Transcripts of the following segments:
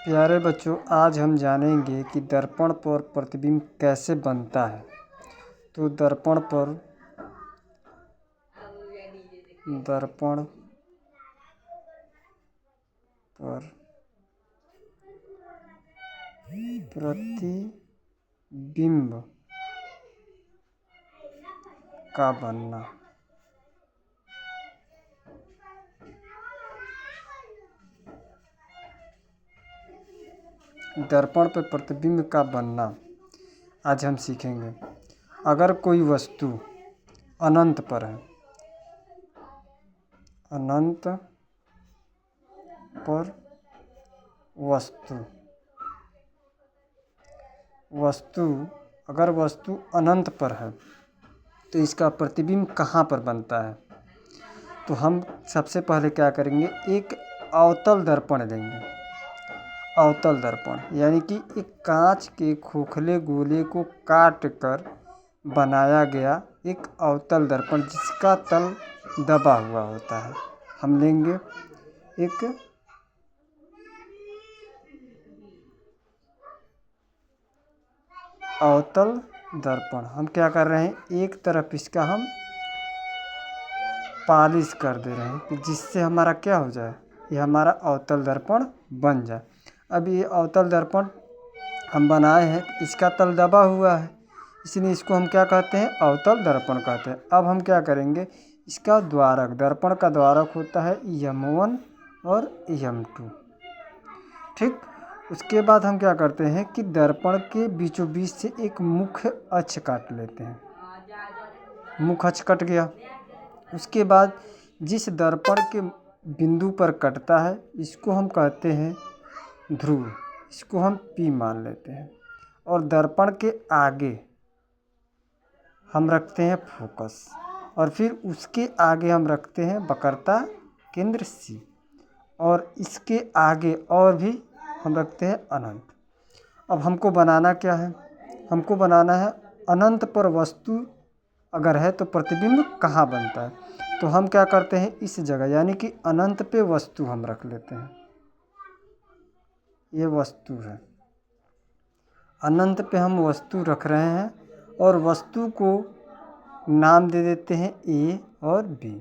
प्यारे बच्चों, आज हम जानेंगे कि दर्पण पर प्रतिबिंब कैसे बनता है। तो दर्पण पर प्रतिबिंब का बनना। दर्पण पर प्रतिबिंब का बनना आज हम सीखेंगे। अगर कोई वस्तु अनंत पर है, अनंत पर अगर वस्तु अनंत पर है तो इसका प्रतिबिंब कहाँ पर बनता है। तो हम सबसे पहले क्या करेंगे, एक अवतल दर्पण लेंगे। अवतल दर्पण यानी कि एक कांच के खोखले गोले को काट कर बनाया गया एक अवतल दर्पण, जिसका तल दबा हुआ होता है। हम लेंगे एक अवतल दर्पण। हम क्या कर रहे हैं, एक तरफ इसका हम पॉलिश कर दे रहे हैं कि जिससे हमारा क्या हो जाए, ये हमारा अवतल दर्पण बन जाए। अब ये अवतल दर्पण हम बनाए हैं, इसका तल दबा हुआ है, इसलिए इसको हम क्या कहते हैं, अवतल दर्पण कहते हैं। अब हम क्या करेंगे, इसका द्वारक, दर्पण का द्वारक होता है M1 और M2। ठीक, उसके बाद हम क्या करते हैं कि दर्पण के बीचों बीच से एक मुख्य अक्ष काट लेते हैं। मुख्य अक्ष कट गया। उसके बाद जिस दर्पण के बिंदु पर कटता है इसको हम कहते हैं ध्रुव, इसको हम P मान लेते हैं। और दर्पण के आगे हम रखते हैं फोकस, और फिर उसके आगे हम रखते हैं वक्रता केंद्र C, और इसके आगे और भी हम रखते हैं अनंत। अब हमको बनाना क्या है, हमको बनाना है अनंत पर वस्तु अगर है तो प्रतिबिंब कहाँ बनता है। तो हम क्या करते हैं, इस जगह यानी कि अनंत पे वस्तु हम रख लेते हैं। ये वस्तु है, अनंत पे हम वस्तु रख रहे हैं और वस्तु को नाम दे देते हैं A और B।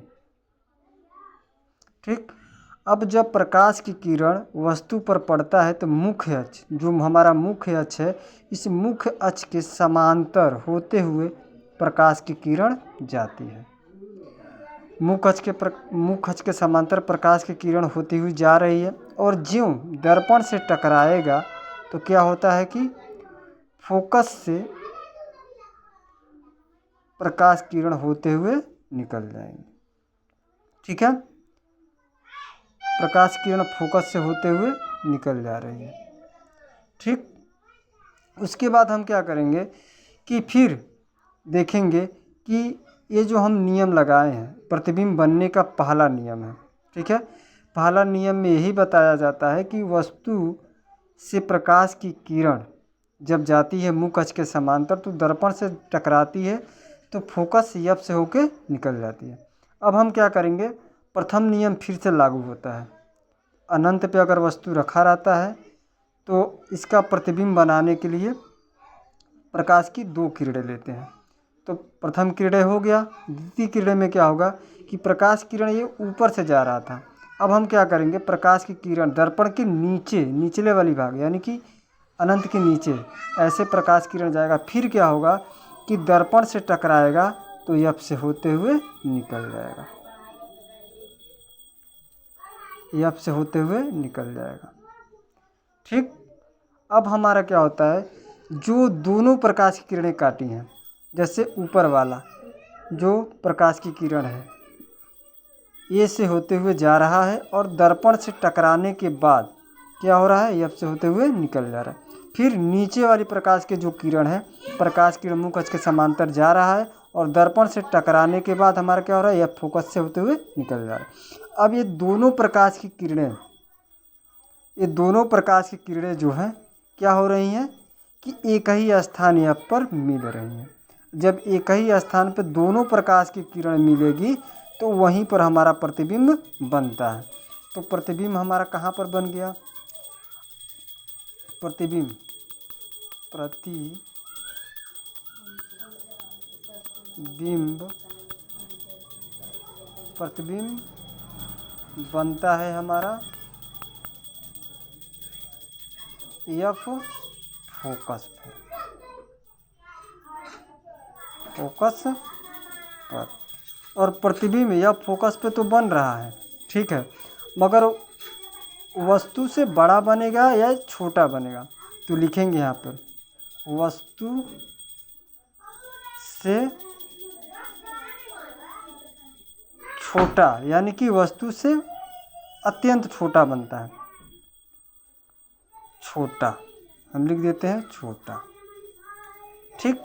ठीक, अब जब प्रकाश की किरण वस्तु पर पड़ता है तो मुख्य अक्ष, जो हमारा मुख्य अक्ष है, इस मुख्य अक्ष के समांतर होते हुए प्रकाश की किरण जाती है। मुख्य अक्ष के समांतर प्रकाश की किरण होती हुई जा रही है, और ज्यों दर्पण से टकराएगा तो क्या होता है कि फोकस से प्रकाश किरण होते हुए निकल जाएंगे। ठीक है, प्रकाश किरण फोकस से होते हुए निकल जा रही है। ठीक, उसके बाद हम क्या करेंगे कि फिर देखेंगे कि ये जो हम नियम लगाए हैं, प्रतिबिंब बनने का पहला नियम है। ठीक है, पहला नियम में यही बताया जाता है कि वस्तु से प्रकाश की किरण जब जाती है मुख्य अक्ष के समांतर तो दर्पण से टकराती है तो फोकस F से होके निकल जाती है। अब हम क्या करेंगे, प्रथम नियम फिर से लागू होता है। अनंत पे अगर वस्तु रखा रहता है तो इसका प्रतिबिंब बनाने के लिए प्रकाश की 2 किरणें लेते हैं। तो प्रथम किरण हो गया, द्वितीय किरण में क्या होगा कि प्रकाश किरण ये ऊपर से जा रहा था। अब हम क्या करेंगे, प्रकाश की किरण दर्पण के निचले वाली भाग यानी कि अनंत के नीचे ऐसे प्रकाश किरण जाएगा। फिर क्या होगा कि दर्पण से टकराएगा तो F से होते हुए निकल जाएगा, F से होते हुए निकल जाएगा। ठीक, अब हमारा क्या होता है, जो दोनों प्रकाश की किरणें काटी हैं, जैसे ऊपर वाला जो प्रकाश की किरण है A से होते हुए जा रहा है और दर्पण से टकराने के बाद क्या हो रहा है, F से होते हुए निकल जा रहा है। फिर नीचे वाली प्रकाश के जो किरण है, प्रकाश किरण मुख्य अक्ष के समांतर जा रहा है और दर्पण से टकराने के बाद हमारा क्या हो रहा है, F फोकस से होते हुए निकल जा रहा है। अब ये दोनों प्रकाश की किरणें जो हैं क्या हो रही हैं कि एक ही स्थान F पर मिल रही हैं। जब एक ही स्थान पर दोनों प्रकाश की किरण मिलेगी तो वहीं पर हमारा प्रतिबिंब बनता है। तो प्रतिबिंब हमारा कहाँ पर बन गया, प्रतिबिंब प्रतिबिंब बनता है हमारा एफ फोकस पर। और प्रतिबिंब एफ फोकस पे तो बन रहा है, ठीक है, मगर वस्तु से बड़ा बनेगा या छोटा बनेगा, तो लिखेंगे यहाँ पर वस्तु से छोटा, यानी कि वस्तु से अत्यंत छोटा बनता है, छोटा हम लिख देते हैं छोटा, ठीक।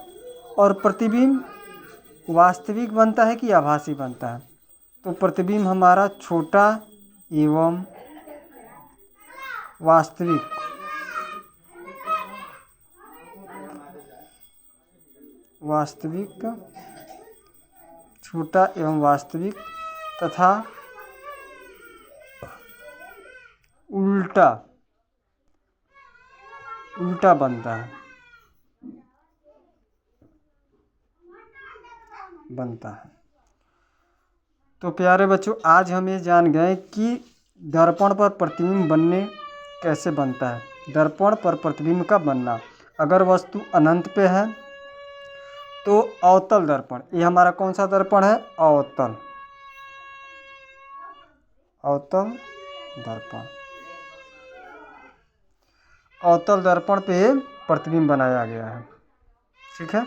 और प्रतिबिंब वास्तविक बनता है कि आभासी बनता है, तो प्रतिबिंब हमारा छोटा एवं वास्तविक छोटा एवं वास्तविक तथा उल्टा बनता है तो प्यारे बच्चों, आज हम ये जान गए कि दर्पण पर प्रतिबिंब बनने कैसे बनता है। दर्पण पर प्रतिबिंब का बनना, अगर वस्तु अनंत पे है तो अवतल दर्पण, ये हमारा कौन सा दर्पण है, अवतल दर्पण, अवतल दर्पण पे प्रतिबिंब बनाया गया है, ठीक है।